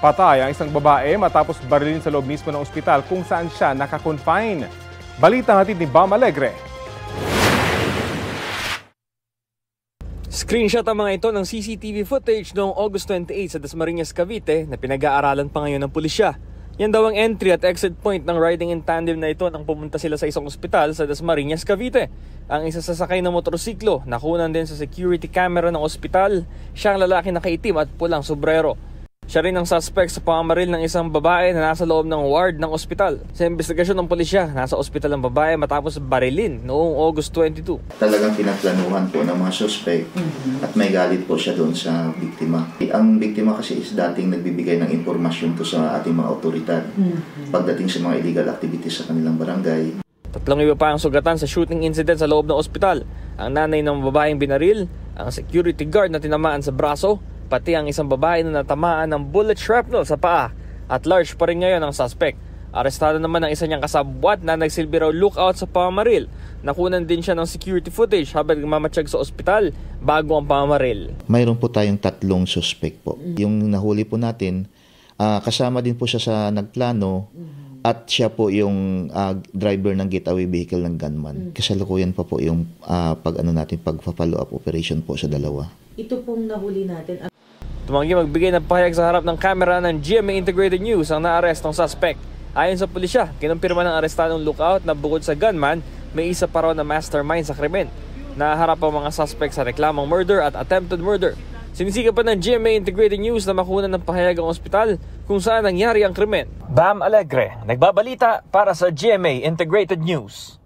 Patay ang isang babae matapos barilin sa loob mismo ng ospital kung saan siya nakakonfine. Balita hatid ni Bam Alegre. Screenshot ang mga ito ng CCTV footage noong August 28 sa Dasmariñas, Cavite na pinag-aaralan pa ngayon ng pulisya. Yan daw ang entry at exit point ng riding in tandem na ito nang pumunta sila sa isang ospital sa Dasmariñas, Cavite. Ang isa sa sakay ng motorsiklo nakunan din sa security camera ng ospital. Siya ang lalaki na nakaitim at pulang sombrero. Siya rin ang suspect sa pamamaril ng isang babae na nasa loob ng ward ng ospital. Sa investigasyon ng pulisya, nasa ospital ang babae matapos barilin noong August 22. Talagang pinaplanuhan po ng mga suspect at may galit po siya doon sa biktima. Ang biktima kasi is dating nagbibigay ng impormasyon to sa ating mga otoridad pagdating sa mga illegal activities sa kanilang barangay. Tatlong iba pa ang sugatan sa shooting incident sa loob ng ospital. Ang nanay ng babaeng binaril, ang security guard na tinamaan sa braso, pati ang isang babae na natamaan ng bullet shrapnel sa paa. At large pa rin ngayon ang suspect. Arestado naman ang isa niyang kasabwat na nagsilbi raw lookout sa pamamaril. Nakunan din siya ng security footage habang nagmamatsyag sa ospital bago ang pamamaril. Mayroon po tayong 3 suspect po. Yung nahuli po natin, kasama din po siya sa nagplano at siya po yung driver ng getaway vehicle ng gunman. Kasalukuyan pa po yung pag-follow up operation po sa dalawa. Ito pong nahuli natin. Tumanggi magbigay ng pahayag sa harap ng kamera ng GMA Integrated News ang naarest ng suspect. Ayon sa pulisya, kinumpirma ng arestadong lookout na bukod sa gunman, may isa pa raw na mastermind sa krimen. Naharap ang mga suspect sa reklamong murder at attempted murder. Sinisigapan ng GMA Integrated News na makunan ng pahayag ang ospital kung saan nangyari ang krimen. Bam Alegre, nagbabalita para sa GMA Integrated News.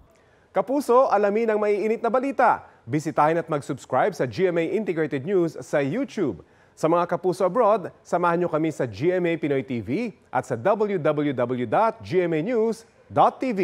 Kapuso, alamin ang maiinit na balita. Bisitahin at mag-subscribe sa GMA Integrated News sa YouTube. Sa mga kapuso abroad, samahan nyo kami sa GMA Pinoy TV at sa www.gmanews.tv.